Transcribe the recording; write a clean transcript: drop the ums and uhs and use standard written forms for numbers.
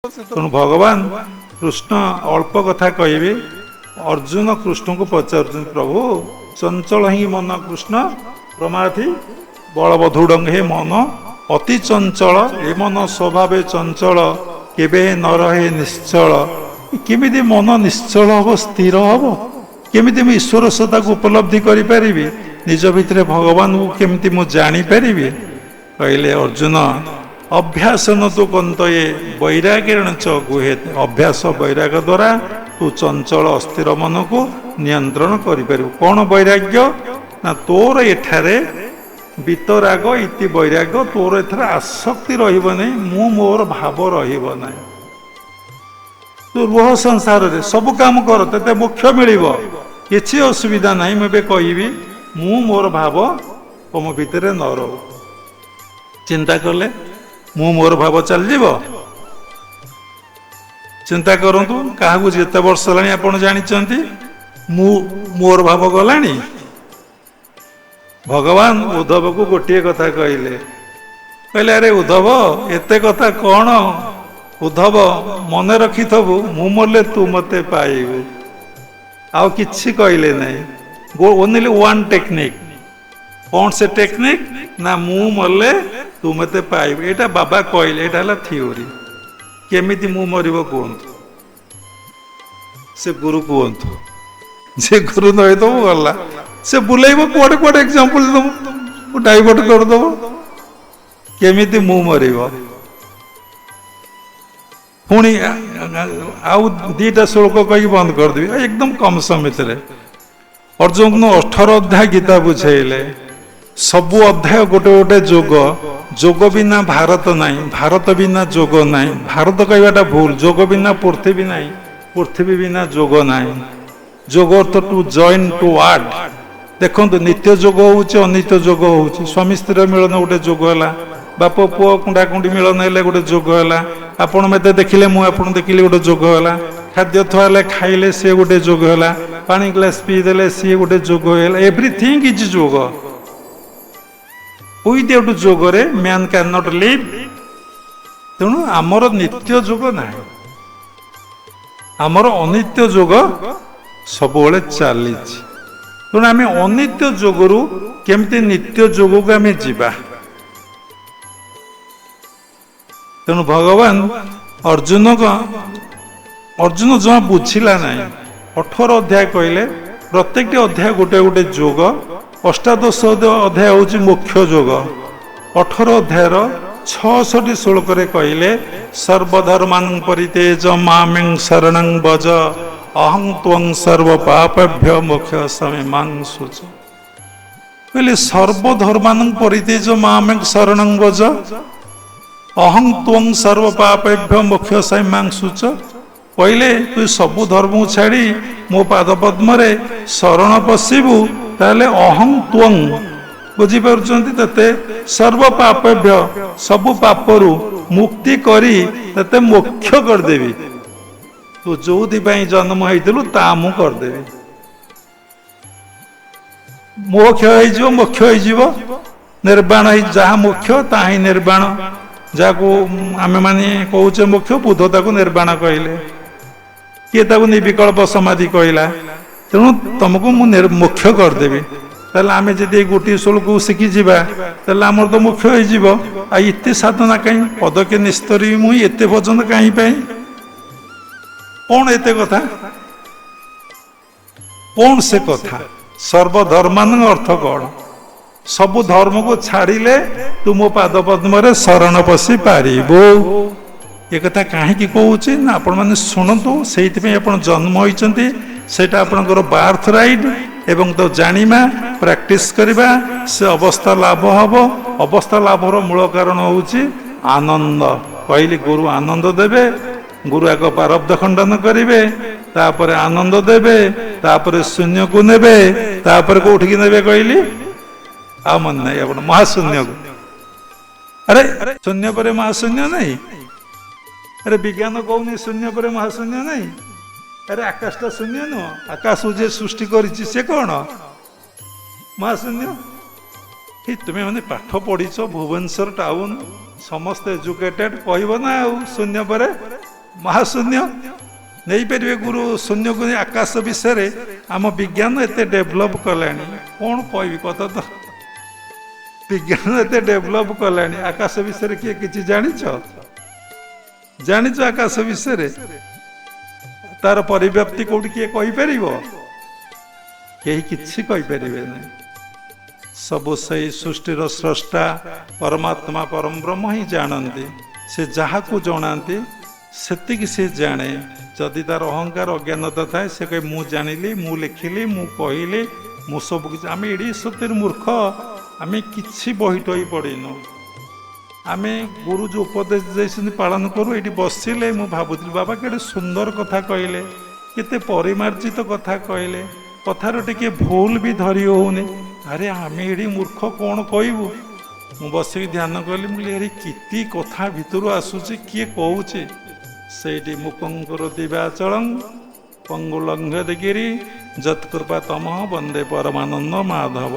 ତେଣୁ ଭଗବାନ କୃଷ୍ଣ ଅଳ୍ପ କଥା କହିବେ। ଅର୍ଜୁନ କୃଷ୍ଣଙ୍କୁ ପଚାରୁଛନ୍ତି, ପ୍ରଭୁ ଚଞ୍ଚଳ ହିଁ ମନ କୃଷ୍ଣ ପ୍ରମାଥି ବଳବଧୂଡଙ୍ଗ, ହେ ମନ ଅତି ଚଞ୍ଚଳ, ଏ ମନ ସ୍ୱଭାବେ ଚଞ୍ଚଳ, କେବେ ନ ରହେ ନିଶ୍ଚଳ। କେମିତି ମନ ନିଶ୍ଚଳ ହବ, ସ୍ଥିର ହବ? କେମିତି ମୁଁ ଈଶ୍ୱର ସତ୍ତାକୁ ଉପଲବ୍ଧି କରିପାରିବି? ନିଜ ଭିତରେ ଭଗବାନଙ୍କୁ କେମିତି ମୁଁ ଜାଣିପାରିବି? କହିଲେ ଅର୍ଜୁନ, ଅଭ୍ୟାସ ନ ତୁ କନ୍ତୟେ ବୈରାଗ୍ୟେଣ ଚ ଗୁହେତେ। ଅଭ୍ୟାସ ବୈରାଗ ଦ୍ୱାରା ତୁ ଚଞ୍ଚଳ ଅସ୍ଥିର ମନକୁ ନିୟନ୍ତ୍ରଣ କରିପାରିବୁ। କ'ଣ ବୈରାଗ୍ୟ? ନା ତୋର ଏଠାରେ ବିତରାଗ ଇତି ବୈରାଗ୍ୟ, ତୋର ଏଠାରେ ଆସକ୍ତି ରହିବ ନାହିଁ, ମୁଁ ମୋର ଭାବ ରହିବ ନାହିଁ। ତୁ ରୁହ ସଂସାରରେ, ସବୁ କାମ କର, ତତେ ମୋକ୍ଷ ମିଳିବ, କିଛି ଅସୁବିଧା ନାହିଁ। ମୁଁ ଏବେ କହିବି, ମୁଁ ମୋର ଭାବ ତମ ଭିତରେ ନ ରହୁ। ଚିନ୍ତା କଲେ ମୁଁ ମୋର ଭାବ ଚାଲିଯିବ? ଚିନ୍ତା କରନ୍ତୁ, କାହାକୁ ଯେତେ ବର୍ଷ ହେଲାଣି ଆପଣ ଜାଣିଛନ୍ତି, ମୁଁ ମୋର ଭାବ ଗଲାଣି? ଭଗବାନ ଉଦ୍ଧବକୁ ଗୋଟିଏ କଥା କହିଲେ, ଆରେ ଉଦ୍ଧବ ଏତେ କଥା କ'ଣ? ଉଦ୍ଧବ ମନେ ରଖିଥବୁ, ମୁଁ ମଲେ ତୁ ମତେ ପାଇବୁ। ଆଉ କିଛି କହିଲେ ନାହିଁ, ଓନ୍ଲି ୱାନ୍ ଟେକ୍ନିକ୍। କ'ଣ ସେ ଟେକ୍ନିକ୍? ନା ମୁଁ ମଲେ ତୁ ମତେ ପାଇବୁ। ଏଇଟା ବାବା କହିଲେ, ଏଇଟା ହେଲା ଥିଓରି। କେମିତି ମୁଁ ମରିବ କୁହନ୍ତୁ? ସେ ଗୁରୁ କୁହନ୍ତୁ। ଯେ ଗୁରୁ ନହେଇଥିବ ଗଲା, ସେ ବୁଲେଇବ କୁଆଡେ କୁଆଡେ ଏକ୍ସାମ୍ପଲ ଦବ, ଡାଇଭର୍ଟ କରିଦବ। କେମିତି ମୁଁ ମରିବ? ପୁଣି ଆଉ ଦିଟା ଶ୍ଲୋକ କହିକି ବନ୍ଦ କରିଦେବି, ଏକଦମ କମ ସମୟ ଭିତରେ। ଅର୍ଜୁନକୁ 18 ଅଧ୍ୟାୟ ଗୀତା ବୁଝେଇଲେ। ସବୁ ଅଧ୍ୟାୟ ଗୋଟେ ଗୋଟେ ଯୋଗ। ଯୋଗ ବିନା ଭାରତ ନାହିଁ, ଭାରତ ବିନା ଯୋଗ ନାହିଁ। ଭାରତ କହିବାଟା ଭୁଲ, ଯୋଗ ବିନା ପୃଥିବୀ ନାହିଁ, ପୃଥିବୀ ବିନା ଯୋଗ ନାହିଁ। ଯୋଗ ଅର୍ଥ ଟୁ ଜଏନ୍ ଟୁ ଆଡ୍। ଦେଖନ୍ତୁ, ନିତ୍ୟ ଯୋଗ ହଉଛି, ଅନିତ୍ୟ ଯୋଗ ହଉଛି। ସ୍ୱାମୀ ସ୍ତ୍ରୀର ମିଳନ ଗୋଟେ ଯୋଗ ହେଲା, ବାପ ପୁଅ କୁଣ୍ଡାକୁଣ୍ଡି ମିଳନ ହେଲେ ଗୋଟେ ଯୋଗ ହେଲା, ଆପଣ ମତେ ଦେଖିଲେ ମୁଁ ଆପଣ ଦେଖିଲେ ଗୋଟେ ଯୋଗ ହେଲା, ଖାଦ୍ୟ ଥୁଆ ହେଲେ ଖାଇଲେ ସିଏ ଗୋଟେ ଯୋଗ ହେଲା, ପାଣି ଗ୍ଲାସ ପିଇଦେଲେ ସିଏ ଗୋଟେ ଯୋଗ ହେଲା। Everything is yoga. ୱିଦାଉଟ୍ ଯୋଗରେ ମ୍ୟାନ୍ କ୍ୟାନ୍ ନଟ୍ ଲିଭ୍। ତେଣୁ ଆମର ନିତ୍ୟ ଯୋଗ ନାହିଁ, ଆମର ଅନିତ୍ୟ ଯୋଗ ସବୁବେଳେ ଚାଲିଛି। ତେଣୁ ଆମେ ଅନିତ୍ୟ ଯୋଗରୁ କେମିତି ନିତ୍ୟ ଯୋଗକୁ ଆମେ ଯିବା? ତେଣୁ ଭଗବାନ ଅର୍ଜୁନ ଜମା ବୁଝିଲା ନାହିଁ। 18 ଅଧ୍ୟାୟ କହିଲେ, ପ୍ରତ୍ୟେକଟି ଅଧ୍ୟାୟ ଗୋଟେ ଗୋଟେ ଯୋଗ। ଅଷ୍ଟାଦଶ ଅଧ୍ୟାୟ ହେଉଛି ମୁଖ୍ୟ ଯୋଗ। 18 ଅଧ୍ୟାୟର 66 ଶ୍ଲୋକରେ କହିଲେ, ସର୍ବଧର୍ମାନ୍ ପରିତ୍ୟଜ୍ୟ ମାମେଂ ଶରଣଂ ଭଜ, ଅହଂ ତ୍ୱଂ ସର୍ବ ପାପେଭ୍ୟ ମୋକ୍ଷୟସାମି ମା ଶୁଚ। କହିଲେ ସର୍ବଧର୍ମାନ୍ ପରିତ୍ୟଜ୍ୟ ମାମେଂ ଶରଣଂ ଭଜ, ଅହଂ ତ୍ୱଂ ସର୍ବ ପାପେଭ୍ୟ ମୋକ୍ଷୟସାମି ମା ଶୁଚ। କହିଲେ ତୁ ସବୁ ଧର୍ମକୁ ଛାଡ଼ି ମୋ ପାଦ ପଦ୍ମରେ ଶରଣ ପଶିବୁ, ତାହେଲେ ଅହଂ ତ୍ୱଂ, ବୁଝିପାରୁଛନ୍ତି, ତତେ ସର୍ବ ପାପେଭ୍ୟ, ସବୁ ପାପରୁ ମୁକ୍ତି କରି ତତେ ମୋକ୍ଷ କରିଦେବି। ତୁ ଯୋଉଥିପାଇଁ ଜନ୍ମ ହେଇଥିଲୁ ତା ମୁଁ କରିଦେବି। ମୋକ୍ଷ ହେଇଯିବ, ମୋକ୍ଷ ହେଇଯିବ, ନିର୍ବାଣ ହେଇ, ଯାହା ମୋକ୍ଷ ତାହା ହିଁ ନିର୍ବାଣ। ଯାହାକୁ ଆମେମାନେ କହୁଛେ ମୋକ୍ଷ, ବୁଦ୍ଧ ତାକୁ ନିର୍ବାଣ କହିଲେ, କିଏ ତାକୁ ନିର୍ବିକଳ୍ପ ସମାଧି କହିଲା। ତେଣୁ ତମକୁ ମୁଁ ମୋକ୍ଷ କରିଦେବି। ତାହେଲେ ଆମେ ଯଦି ଏଇ ଗୋଟିଏ ଶ୍ଲୋକକୁ ଶିଖିଯିବା, ତାହେଲେ ଆମର ତ ମୋକ୍ଷ ହେଇଯିବ। ଆଉ ଏତେ ସାଧନା କାହିଁ? ପଦକେ ନିସ୍ତରୀ ମୁଁ ଏତେ ଭଜନ କାହିଁ ପାଇଁ? କ'ଣ ଏତେ କଥା? କ'ଣ ସେ କଥା? ସର୍ବଧର୍ମାନ ଅର୍ଥ କ'ଣ? ସବୁ ଧର୍ମକୁ ଛାଡ଼ିଲେ ତୁ ମୋ ପାଦ ପଦ୍ମରେ ଶରଣ ପଶି ପାରିବୁ। ଏ କଥା କାହିଁକି କହୁଛି ନା ଆପଣମାନେ ଶୁଣନ୍ତୁ। ସେଇଥିପାଇଁ ଆପଣ ଜନ୍ମ ହୋଇଛନ୍ତି, ସେଇଟା ଆପଣଙ୍କର ବାର୍ଥ ରାଇଟ୍। ଏବଂ ତ ଜାଣିବା, ପ୍ରାକ୍ଟିସ୍ କରିବା, ସେ ଅବସ୍ଥା ଲାଭ ହେବ। ଅବସ୍ଥା ଲାଭର ମୂଳ କାରଣ ହେଉଛି ଆନନ୍ଦ। କହିଲି ଗୁରୁ ଆନନ୍ଦ ଦେବେ, ଗୁରୁ ଆଗ ପ୍ରାରବ୍ଧ ଖଣ୍ଡନ କରିବେ, ତାପରେ ଆନନ୍ଦ ଦେବେ, ତାପରେ ଶୂନ୍ୟକୁ ନେବେ, ତାପରେ କୋଉଠିକି ନେବେ କହିଲି? ଆଉ ମନେ ନାହିଁ ଆପଣ, ମହାଶୂନ୍ୟକୁ। ଆରେ ଶୂନ୍ୟ ପରେ ମହାଶୂନ୍ୟ ନାହିଁ? ଆରେ ବିଜ୍ଞାନ କହୁନି ଶୂନ୍ୟ ପରେ ମହାଶୂନ୍ୟ ନାହିଁ? ଆରେ ଆକାଶଟା ଶୂନ୍ୟ ନୁହଁ, ଆକାଶକୁ ଯିଏ ସୃଷ୍ଟି କରିଛି ସେ କ'ଣ? ମହାଶୂନ୍ୟ। ତୁମେ ମାନେ ପାଠ ପଢିଛ, ଭୁବନେଶ୍ୱର ଟାଉନ, ସମସ୍ତେ ଏଜୁକେଟେଡ, କହିବ ନା ଆଉ ଶୂନ୍ୟ ପରେ महाशून्य नहीं पारे गुरु शून्य को आकाश विषय आम विज्ञान एत डेभलप कला कौन कह कथा तो विज्ञान एत डेभलप कला आकाश विषय किए कि जानिच आकाश विषय तार परिव्याप्ति कौटी किए कहीपर कहीं किसी कहीपर नहीं सबु से सृष्टिर स्रष्टा परमात्मा परम ब्रह्म ही जानती से जहाँ को जनाती सेतिकी से जाने जदि तार अहंकार अज्ञानता थाए से कहे मु जानिली मु लिखिली मु कहली मु सब किसी आम एडी सत्य मूर्ख आम कि बही टई पड़ीनु आम गुरु जो उपदेश देते पालन करूँ ये बसिले मु भावुली बाबा केटे सुंदर कथा कहले केते परिमार्जित कथा कहले कथार टिके भूल भी धरी होने अरे आम एडी मूर्ख कौन कहबू मु बसिक ध्यान कली मुझे किति कथा भितर आसूची किए कौचे सेठी मुकुंकर दिवाचलं पंगुलंघ गिरी जत्कृपा तम वंदे परमानंद माधव।